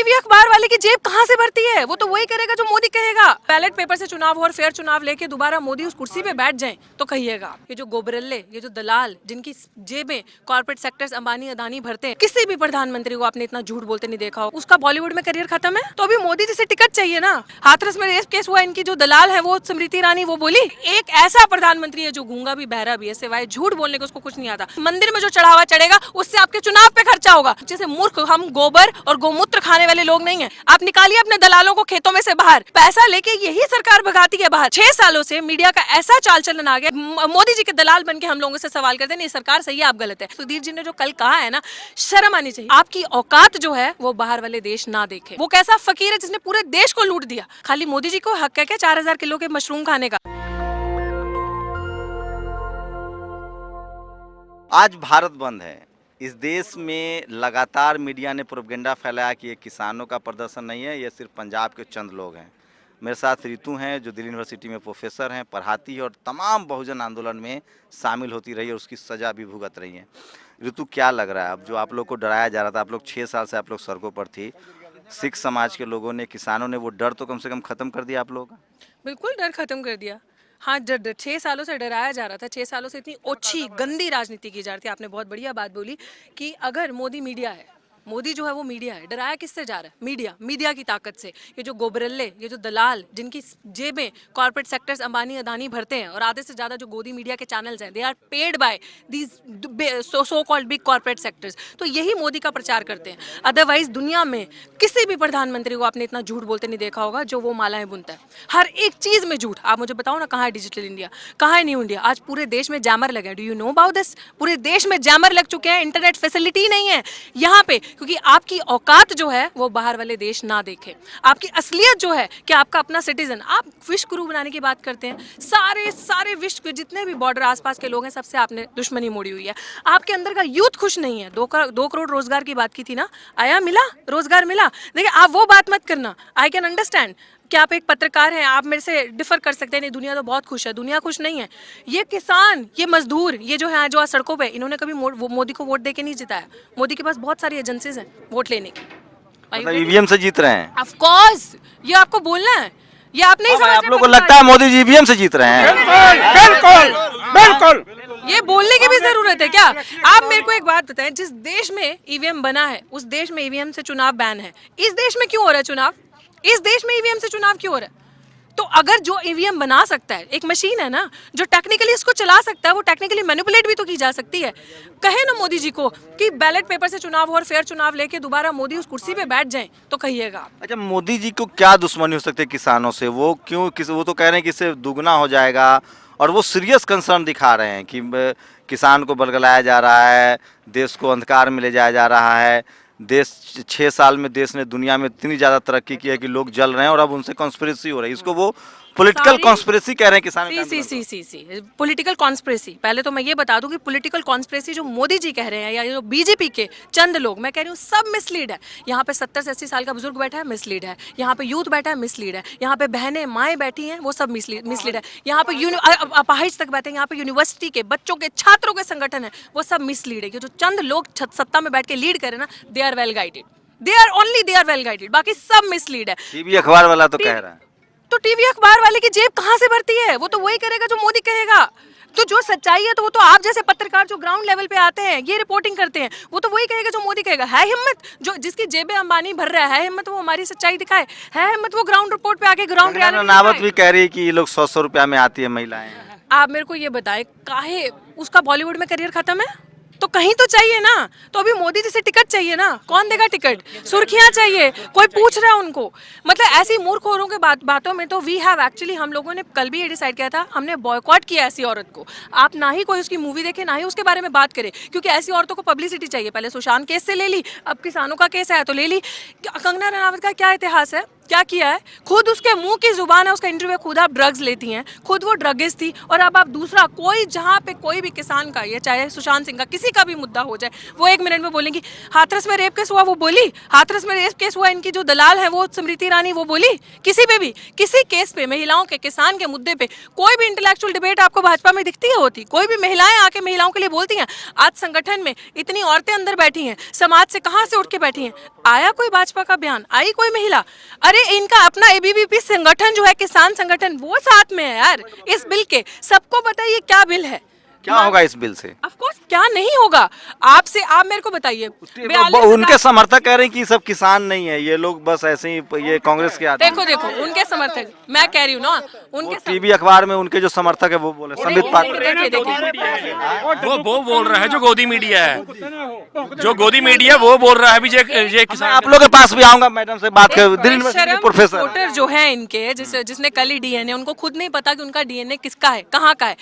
TV अखबार वाले की जेब कहाँ से भरती है? वो तो वही करेगा जो मोदी कहेगा। बैलेट पेपर से चुनाव हो और फेयर चुनाव लेके दोबारा मोदी उस कुर्सी पे बैठ जाए तो कहिएगा। ये जो गोबरल्ले, ये जो दलाल, जिनकी जेबें कॉर्पोरेट सेक्टर्स अंबानी अदानी भरते हैं, किसी भी प्रधानमंत्री को आपने इतना झूठ बोलते नहीं देखा हो। उसका बॉलीवुड में करियर खत्म है तो अभी मोदी जी से टिकट चाहिए ना। हाथरस में रेप केस हुआ, इनकी जो दलाल है वो स्मृति ईरानी, वो बोली एक ऐसा प्रधानमंत्री है जो गूंगा भी बहरा भी है, सिवाय झूठ बोलने को उसको कुछ नहीं आता। मंदिर में जो चढ़ावा चढ़ेगा उससे आपके चुनाव पे खर्चा होगा। जैसे मूर्ख हम गोबर और गोमूत्र खाने वाले लोग नहीं है। आप निकालिए अपने दलालों को खेतों में से बाहर, पैसा लेके यही सरकार भगाती है बाहर। 6 सालों से मीडिया का ऐसा चाल चलन आ गया, मोदी जी के दलाल बन के हम लोगों से सवाल करते हैं नहीं सरकार सही है आप गलत है। सुधीर जी ने जो कल कहा है ना, शर्म आनी चाहिए। आपकी औकात जो है वो बाहर वाले देश ना देखे। वो कैसा फकीर है जिसने पूरे देश को लूट दिया, खाली मोदी जी को हक है क्या 4000 किलो के मशरूम खाने का। आज भारत बंद है। इस देश में लगातार मीडिया ने प्रोपेगेंडा फैलाया कि ये किसानों का प्रदर्शन नहीं है, ये सिर्फ पंजाब के चंद लोग हैं। मेरे साथ रितु हैं जो दिल्ली यूनिवर्सिटी में प्रोफेसर हैं, पढ़ाती है और तमाम बहुजन आंदोलन में शामिल होती रही और उसकी सज़ा भी भुगत रही हैं। रितु, क्या लग रहा है अब जो आप लोग को डराया जा रहा था, आप लोग 6 साल से आप लोग सड़कों पर थी, सिख समाज के लोगों ने, किसानों ने वो डर तो कम से कम ख़त्म कर दिया आप लोगों का? बिल्कुल डर खत्म कर दिया। हाँ, 6 सालों से डराया जा रहा था। 6 सालों से इतनी ओछी गंदी राजनीति की जा रही थी। आपने बहुत बढ़िया बात बोली कि अगर मोदी मीडिया है, मोदी जो है वो मीडिया है, डराया किससे जा रहा है? मीडिया की ताकत से। ये जो गोबरल्ले, ये जो दलाल, जिनकी जेबें कॉर्पोरेट सेक्टर्स अंबानी अदानी भरते हैं और आधे से ज्यादा जो गोदी मीडिया के चैनल्स हैं, they are paid by these so called big corporate sectors. तो यही मोदी का प्रचार करते हैं। अदरवाइज दुनिया में किसी भी प्रधानमंत्री को आपने इतना झूठ बोलते नहीं देखा होगा जो वो मालाएं बुनता है। हर एक चीज में झूठ। आप मुझे बताओ ना, कहाँ है डिजिटल इंडिया, कहाँ है न्यू इंडिया? आज पूरे देश में जैमर लगे। Do you know about this? पूरे देश में जैमर लग चुके हैं। इंटरनेट फैसिलिटी नहीं है यहाँ पे, क्योंकि आपकी औकात जो है वो बाहर वाले देश ना देखे। आपकी असलियत जो है कि आपका अपना सिटीजन। आप विश्व गुरु बनाने की बात करते हैं, सारे विश्व के जितने भी बॉर्डर आसपास के लोग हैं सबसे आपने दुश्मनी मोड़ी हुई है। आपके अंदर का यूथ खुश नहीं है। 2 करोड़ रोजगार की बात की थी ना, आया, मिला रोजगार मिला? देखिए, आप वो बात मत करना। आई कैन अंडरस्टैंड कि आप एक पत्रकार हैं, आप मेरे से डिफर कर सकते हैं, नहीं दुनिया तो बहुत खुश है। दुनिया खुश नहीं है। ये किसान, ये मजदूर, ये जो है जो आज सड़कों पे, इन्होंने कभी मोदी को वोट दे के नहीं जिताया। मोदी के पास बहुत सारी एजेंसीज हैं वोट लेने की। मतलब ईवीएम से जीत रहे हैं? ऑफ कोर्स, ये आपको बोलना है, ये आप नहीं समझ। आप लोगों को लगता है मोदी जी ईवीएम से जीत रहे हैं? बिल्कुल। ये बोलने की भी जरूरत है क्या? आप मेरे को एक बात बताएं, जिस देश में ईवीएम बना है उस देश में ईवीएम से चुनाव बैन है। इस देश में क्यों हो रहा है चुनाव? इस देश में ईवीएम से चुनाव क्यों हो रहा है? तो अगर जो ईवीएम बना सकता है, एक मशीन है ना जो टेक्निकली इसको चला सकता है, वो टेक्निकली मैनिपुलेट भी तो की जा सकती है। कहे ना मोदी जी को कि बैलेट पेपर से चुनाव हो और फेयर चुनाव लेके दोबारा मोदी उस कुर्सी पे बैठ जाएं तो कहिएगा। अच्छा, मोदी जी को क्या दुश्मनी हो सकती है किसानों से? वो क्यों वो तो कह रहे हैं कि इससे दुगना हो जाएगा और वो सीरियस कंसर्न दिखा रहे हैं कि किसान को बरगलाया जा रहा है, देश को अंधकार में ले जाया जा रहा है। देश 6 साल में देश ने दुनिया में इतनी ज़्यादा तरक्की की है कि लोग जल रहे हैं और अब उनसे कॉन्स्पिरेसी हो रही है। इसको वो पॉलिटिकल कॉन्स्पिरेसी कह रहे हैं किसान। सी पॉलिटिकल कॉन्स्पिरेसी। पहले तो मैं ये बता दूं कि पॉलिटिकल कॉन्स्पिरेसी जो मोदी जी कह रहे हैं या जो बीजेपी के चंद लोग, मैं कह रही हूँ सब मिसलीड है। यहाँ पे 70 से 80 साल का बुजुर्ग बैठा है, मिसलीड है। यहाँ पे यूथ बैठा है, मिसलीड है। यहाँ पे बहनें माएँ बैठी हैं, वो सब मिसलीड है। यहाँ पे अपाहिज तक बैठे हैं, यहाँ पे यूनिवर्सिटी के बच्चों के छात्रों के संगठन है, वो सब मिसलीड है। जो चंद लोग सत्ता में बैठ के लीड करें ना, they are well guided, they are well guided, बाकी सब मिसलीड है। टीवी अखबार वाला तो कह रहा है। तो टीवी अखबार वाले की जेब कहाँ से भरती है? वो तो वही करेगा जो मोदी कहेगा। तो जो सच्चाई है तो वो तो आप जैसे पत्रकार जो ग्राउंड लेवल पे आते हैं, ये रिपोर्टिंग करते हैं, वो तो वही कहेगा जो मोदी कहेगा। है हिम्मत जो जिसकी जेबें अंबानी भर रहा है हिम्मत वो हमारी सच्चाई दिखाए? है हिम्मत वो ग्राउंड रिपोर्ट पे आके ग्राउंड रियलिटी? नावत भी कह रही है कि ये लोग 100 रुपया में आती है महिलाएं। आप मेरे को ये बताएं, काहे उसका बॉलीवुड में करियर खत्म है? तो कहीं तो चाहिए ना। तो अभी मोदी जी से टिकट चाहिए ना। कौन देगा टिकट? सुर्खियां चाहिए, कोई पूछ रहा है उनको। मतलब ऐसी मूर्खोरों के बातों में तो वी हैव एक्चुअली, हम लोगों ने कल भी ये डिसाइड किया था, हमने बॉयकॉट किया ऐसी औरत को। आप ना ही कोई उसकी मूवी देखे, ना ही उसके बारे में बात करें, क्योंकि ऐसी औरतों को पब्लिसिटी चाहिए। पहले सुशांत केस से ले ली, अब किसानों का केस है तो ले ली। कंगना रनावत का क्या इतिहास है? क्या किया है, खुद उसके मुंह की जुबान है, उसका इंटरव्यू, खुद आप ड्रग्स लेती हैं, खुद वो ड्रगिस्ट थी, और अब आप दूसरा कोई, जहाँ पे कोई भी किसान का, ये चाहे सुशांत सिंह का किसी का भी मुद्दा हो जाए, वो 1 मिनट में बोलेंगी। हाथरस में रेप केस हुआ, वो बोली, हाथरस में रेप केस हुआ, इनकी जो दलाल है वो स्मृति ईरानी, वो बोली। किसी पे भी, किसी केस पे, महिलाओं के, किसान के मुद्दे पे कोई भी इंटेलेक्चुअल डिबेट आपको भाजपा में दिखती है होती? कोई भी महिलाएं आके महिलाओं के लिए बोलती हैं? आज संगठन में इतनी औरतें अंदर बैठी हैं, समाज से कहां से उठ के बैठी हैं? आया कोई भाजपा का बयान? आई कोई महिला? अरे इनका अपना एबीवीपी संगठन जो है, किसान संगठन, वो साथ में है यार इस बिल के। सबको पता है ये क्या बिल है। क्या होगा इस बिल से? ऑफ कोर्स क्या नहीं होगा। आपसे, आप मेरे को बताइए, उनके समर्थक कह रहे हैं कि सब किसान नहीं है, ये लोग बस ऐसे ही, ये कांग्रेस के आदमी। देखो उनके समर्थक, मैं कह रही हूँ ना, उनके टीवी अखबार में उनके जो समर्थक है वो बोले, संबित पात्रा वो बोल रहा है, जो गोदी मीडिया है, जो गोदी मीडिया वो बोल रहा है अभी ये किसान। आप लोग के पास भी आऊंगा मैडम से बात कर, दिल्ली यूनिवर्सिटी के प्रोफेसर वोटर जो है इनके, जिसने कल ही डीएनए, उनको खुद नहीं पता कि उनका डीएनए किसका है, कहाँ का है।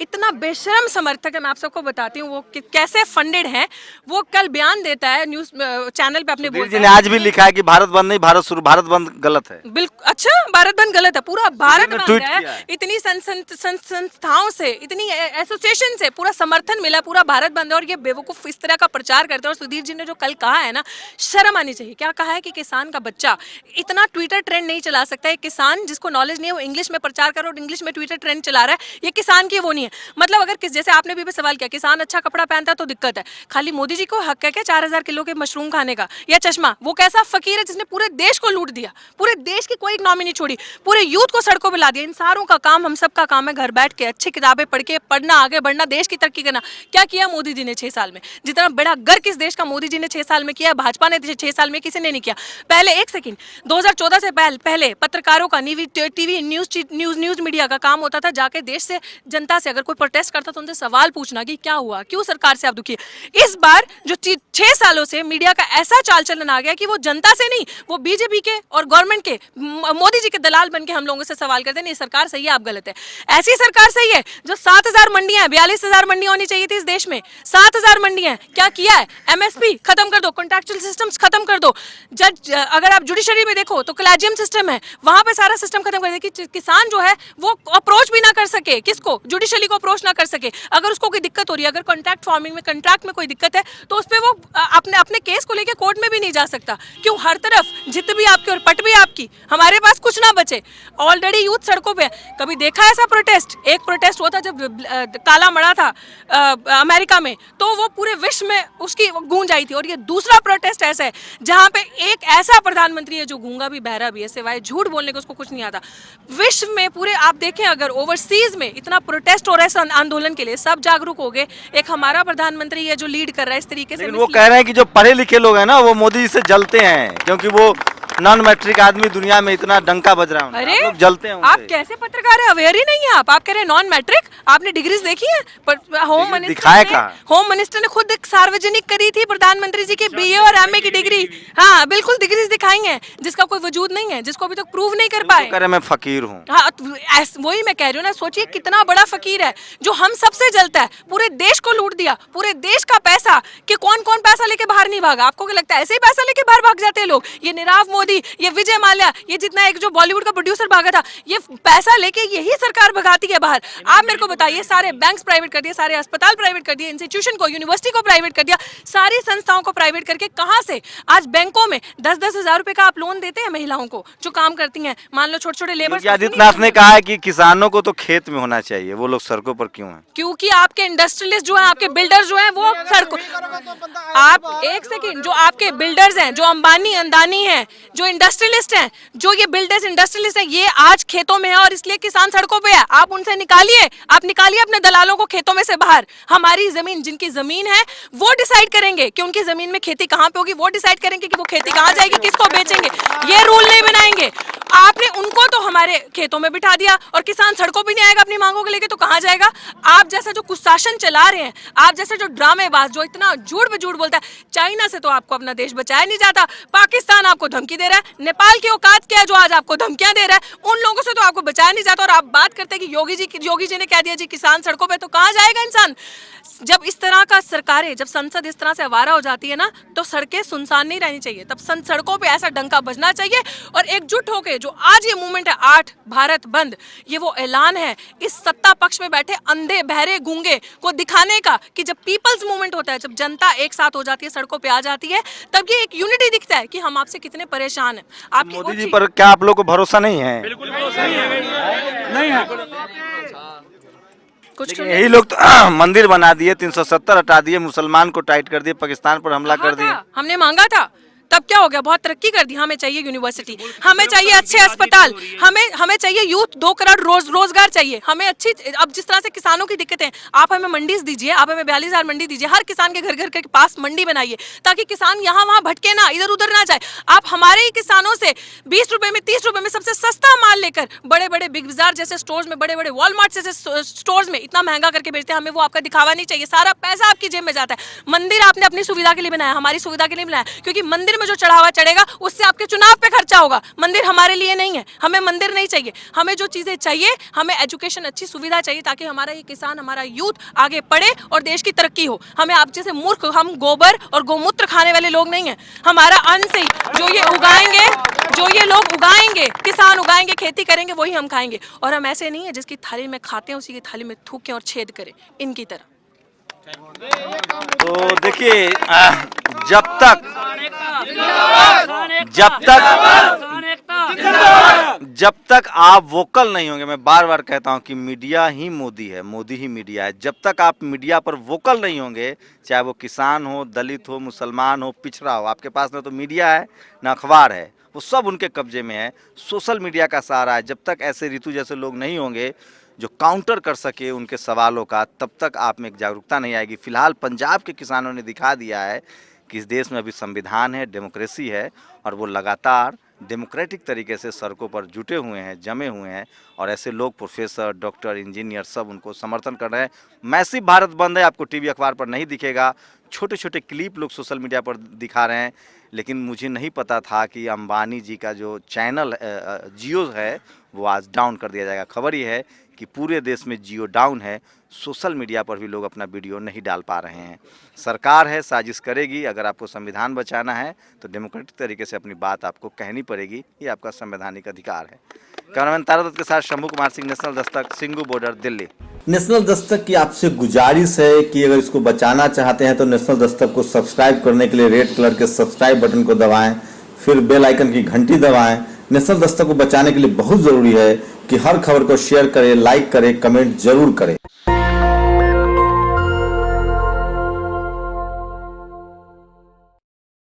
इतना बेशरम समर्थक है, मैं आप सबको बताती हूँ वो कैसे फंडेड है। वो कल बयान देता है न्यूज चैनल पे, अपने जी ने आज भी लिखा है कि भारत बंद नहीं, भारत शुरू, भारत बंद गलत है। बिल्कुल, अच्छा, भारत बंद गलत है, पूरा भारत बंद ट्वीट है। किया है। इतनी संस्थाओं से, इतनी एसोसिएशन से पूरा समर्थन मिला, पूरा भारत बंद है, और ये बेवकूफ इस तरह का प्रचार करते हैं। और सुधीर जी ने जो कल कहा है ना, शर्म आनी चाहिए। क्या कहा है कि किसान का बच्चा इतना ट्विटर ट्रेंड नहीं चला सकता है। किसान जिसको नॉलेज नहीं है वो इंग्लिश में प्रचार कर, और इंग्लिश में ट्विटर ट्रेंड चला रहा है, ये किसान की वो नहीं है। मतलब अगर जैसे आपने भी सवाल किया, किसान अच्छा कपड़ा पहनता है तो दिक्कत है, खाली मोदी जी को हक है क्या 4000 किलो के मशरूम खाने का, या चश्मा? वो कैसा फकीर है जिसने पूरे देश को लूट दिया, पूरे देश की कोई इकनॉमी नहीं छोड़ी, पूरे यूथ को सड़कों पे ला दिया। इन सारों का काम, हम सब का काम है घर बैठ के अच्छी किताबें पढ़ के पढ़ना, आगे बढ़ना, देश की तरक्की करना। क्या किया मोदी जी ने 6 साल में? जितना बड़ा गर्क इस देश का मोदी जी ने 6 साल में किया, भाजपा ने 6 साल में किसी ने नहीं किया। पहले, एक सेकंड, 2014 से पहले पत्रकारों का, टीवी न्यूज मीडिया का काम होता था जाके देश से, जनता से अगर कोई प्रोटेस्ट करता तो उनसे सवाल पूछना कि क्या हुआ, क्यों सरकार से आप दुखी है। इस बार जो 6 सालों से मीडिया का ऐसा चाल चलन आ गया कि वो जनता से नहीं, वो बीजेपी के और गवर्नमेंट के, मोदी जी के दलाल बन के हम लोगों से सवाल करते हैं, नहीं सरकार सही है, आप गलत है। ऐसी सरकार सही है जो 7000 मंडियां, 42,000 मंडियां होनी चाहिए थी इस देश में, 7000 मंडियां। क्या किया है? एमएसपी खत्म कर दो, कॉन्ट्रैक्चुअल सिस्टम्स खत्म कर दो। जज, अगर आप जुडिशरी में देखो तो कॉलेजियम सिस्टम है, वहां पे सारा सिस्टम खत्म कर दे कि किसान जो है वो अप्रोच भी ना कर सके, किसको? जुडिशरी को अप्रोच ना कर सके। अगर उसको कोई दिक्कत हो रही है, अगर कॉन्ट्रैक्ट फार्मिंग में, कॉन्ट्रैक्ट में कोई दिक्कत है, तो उस पर वो अपने केस को लेके कोर्ट में भी नहीं जा सकता। क्यों? हर तरफ जित भी आपकी और पट भी आपकी, हमारे पास कुछ ना बचे। ऑलरेडी यूथ सड़कों पे। कभी देखा ऐसा प्रोटेस्ट? एक प्रोटेस्ट हुआ था जब काला मड़ा था अमेरिका में, तो वो पूरे विश्व में उसकी गूंज आई थी। और ये दूसरा प्रोटेस्ट ऐसा है जहां पे एक ऐसा प्रधानमंत्री है जो गूंगा भी बहरा भी है, सिवाय झूठ बोलने को उसको कुछ नहीं आता। विश्व में पूरे आप देखें, अगर ओवरसीज में इतना प्रोटेस्ट हो रहा है आंदोलन के लिए, सब जागरूक हो गए। एक हमारा प्रधानमंत्री है जो लीड कर रहा है इस तरीके से। वो कह रहे हैं कि जो पढ़े लिखे लोग हैं ना, वो मोदी जी से जलते हैं, क्योंकि वो नॉन मैट्रिक आदमी दुनिया में इतना डंका बज रहा है, अरे लोग जलते हैं। आप कैसे पत्रकार है, अवेयर ही नहीं है आप कह रहे हैं नॉन मैट्रिक? आपने डिग्रीज देखी है? होम मिनिस्टर ने खुद एक सार्वजनिक करी थी प्रधानमंत्री जी की बीए और एमए की डिग्री। हाँ बिल्कुल, डिग्रीज दिखाई है जिसका कोई वजूद नहीं है, जिसको अभी तक प्रूव नहीं कर पाए। कह रहे मैं फकीर हूँ। हाँ, वही मैं कह रही हूँ ना, सोचिए कितना बड़ा फकीर है जो हम सबसे जलता है, पूरे देश को लूट दिया, पूरे देश का पैसा, कि कौन कौन पैसा लेके बाहर नहीं भागा? आपको क्या लगता है ऐसे ही पैसा लेके बाहर भाग जाते हैं लोग? ये नीरव मोदी, ये विजय माल्या, ये जितना एक जो बॉलीवुड का प्रोड्यूसर भागा था, ये पैसा लेके यही सरकार भगाती है बाहर। आप मेरे को बताइए, सारे बैंक्स प्राइवेट कर दिए, सारे अस्पताल प्राइवेट कर दिए, इंस्टीट्यूशन को, यूनिवर्सिटी को प्राइवेट कर दिया, सारी संस्थाओं को प्राइवेट करके कहां से आज बैंकों में 10-10 हजार रुपए का आप लोन देते हैं महिलाओं को जो काम करती हैं। मान लो छोटे छोटे लेबर। आदित्यनाथ ने कहा है कि किसानों को तो खेत में होना चाहिए, वो लोग सड़कों पर क्यों हैं? क्योंकि आपके इंडस्ट्रियलिस्ट जो है, आपके बिल्डर जो है, वो सड़कों, आप एक सेकंड, जो आपके बिल्डर्स हैं, जो अंबानी अंदानी हैं, जो इंडस्ट्रियलिस्ट हैं, जो ये बिल्डर्स इंडस्ट्रियलिस्ट हैं, ये आज खेतों में है और इसलिए किसान सड़कों पे है। आप उनसे निकालिए, आप निकालिए अपने दलालों को खेतों में से बाहर। हमारी जमीन, जिनकी जमीन है वो डिसाइड करेंगे कि उनकी जमीन में खेती कहां पे होगी, वो डिसाइड करेंगे कि वो खेती कहां जाएगी, किसको बेचेंगे। ये रूल नहीं बनाएंगे। आपने उनको तो हमारे खेतों में बिठा दिया और किसान सड़कों पे नहीं आएगा अपनी मांगों को लेके, तो कहां जाएगा? आप जैसा जो कुशासन चला रहे हैं, आप जैसा जो ड्रामेबाज जो इतना झूठ पे झूठ बोलता है, चाइना से तो आपको अपना देश बचाया नहीं जाता, पाकिस्तान आपको धमकी दे रहा है, नेपाल की औकात क्या है जो आज आपको धमकियां दे रहा है, उन लोगों से तो आपको बचाया नहीं जाता। और आप बात करते हैं कि योगी जी ने कह दिया जी किसान सड़कों पे, तो कहां जाएगा इंसान? जब इस तरह का सरकारें, जब संसद इस तरह से आवारा हो जाती है ना, तो सड़कें सुनसान नहीं रहनी चाहिए, तब सड़कों पे ऐसा डंका बजना चाहिए और एकजुट होकर जो आज ये मूवमेंट है 8 भारत बंद, ये वो ऐलान है इस सत्ता पक्ष में बैठे अंधे बहरे गूंगे को दिखाने का कि जब पीपल्स मूवमेंट होता है, जब जनता एक साथ हो जाती है, सड़कों पे आ जाती है, तब ये एक यूनिटी दिखता है कि हम आपसे कितने परेशान हैं। आपकी मोदी जी पर क्या आप लोग को भरोसा नहीं है? बिल्कुल भरोसा नहीं है। कुछ यही लोग तो मंदिर बना दिए, 370 हटा दिए, मुसलमान को टाइट कर दिए, पाकिस्तान पर हमला कर दिए। हमने मांगा था, तब क्या हो गया? बहुत तरक्की कर दी। हमें चाहिए यूनिवर्सिटी, हमें चाहिए अच्छे अस्पताल, हमें चाहिए यूथ 2 करोड़ रोजगार चाहिए, हमें अच्छी, अब जिस तरह से किसानों की दिक्कतें, आप हमें मंडी दीजिए, आप हमें 42,000 मंडी दीजिए, हर किसान के घर के पास मंडी बनाइए ताकि किसान यहाँ वहाँ भटके ना, इधर उधर ना जाए। आप हमारे ही किसानों से 20 रुपए में, 30 रुपए में सबसे सस्ता माल लेकर बड़े बड़े बिग बाजार जैसे स्टोर्स में, बड़े बड़े वॉलमार्ट जैसे स्टोर्स में इतना महंगा करके बेचते हैं। हमें वो आपका दिखावा नहीं चाहिए, सारा पैसा आपकी जेब में जाता है। मंदिर आपने अपनी सुविधा के लिए बनाया, हमारी सुविधा के लिए बनाया, क्योंकि मंदिर में जो चढ़ावा चढ़ेगा उससे आपके चुनाव पे खर्चा होगा। मंदिर हमारे लिए नहीं है, हमें मंदिर नहीं चाहिए। हमें जो चीजें चाहिए, हमें एजुकेशन, अच्छी सुविधा चाहिए ताकि हमारा ये किसान, हमारा यूथ आगे पढ़े और देश की तरक्की हो। हमें आप जैसे मूर्ख, हम गोबर और गोमूत्र खाने वाले लोग नहीं हैं। हमारा अन्न से जो ये उगाएंगे, जो ये लोग उगाएंगे, किसान उगाएंगे, खेती करेंगे, वही हम खाएंगे। और हम ऐसे नहीं है जिसकी थाली में खाते हैं उसी की थाली में थूकें और छेद करें, इनकी तरह। तो देखिए, जब तक आप वोकल नहीं होंगे, मैं बार बार कहता हूं कि मीडिया ही मोदी है, मोदी ही मीडिया है। जब तक आप मीडिया पर वोकल नहीं होंगे, चाहे वो किसान हो, दलित हो, मुसलमान हो, पिछड़ा हो, आपके पास ना तो मीडिया है ना अखबार है, वो सब उनके कब्जे में है। सोशल मीडिया का सहारा है। जब तक ऐसे ऋतु जैसे लोग नहीं होंगे जो काउंटर कर सके उनके सवालों का, तब तक आप में एक जागरूकता नहीं आएगी। फिलहाल पंजाब के किसानों ने दिखा दिया है कि इस देश में अभी संविधान है, डेमोक्रेसी है, और वो लगातार डेमोक्रेटिक तरीके से सड़कों पर जुटे हुए हैं, जमे हुए हैं। और ऐसे लोग, प्रोफेसर, डॉक्टर, इंजीनियर, सब उनको समर्थन कर रहे हैं। मैसिव भारत बंद है, आपको टीवी अखबार पर नहीं दिखेगा, छोटे छोटे क्लिप लोग सोशल मीडिया पर दिखा रहे हैं। लेकिन मुझे नहीं पता था कि अंबानी जी का जो चैनल जियो है वो आज डाउन कर दिया जाएगा। खबर ये है कि पूरे देश में जियो डाउन है, सोशल मीडिया पर भी लोग अपना वीडियो नहीं डाल पा रहे हैं। सरकार है, साजिश करेगी। अगर आपको संविधान बचाना है तो डेमोक्रेटिक तरीके से अपनी बात आपको कहनी पड़ेगी, ये आपका संवैधानिक अधिकार है। कैमरामैन तारा दत्त के साथ Shambhu Kumar Singh, national Dastak, Singhu border, Delhi. National Dastak की आपसे गुजारिश है कि अगर इसको बचाना चाहते हैं तो नेशनल दस्तक को सब्सक्राइब करने के लिए रेड कलर के सब्सक्राइब बटन को दबाएं, फिर बेल आइकन की घंटी दबाएं। नेशनल दस्तक को बचाने के लिए बहुत जरूरी है कि हर खबर को शेयर करें, लाइक करें, कमेंट जरूर करें।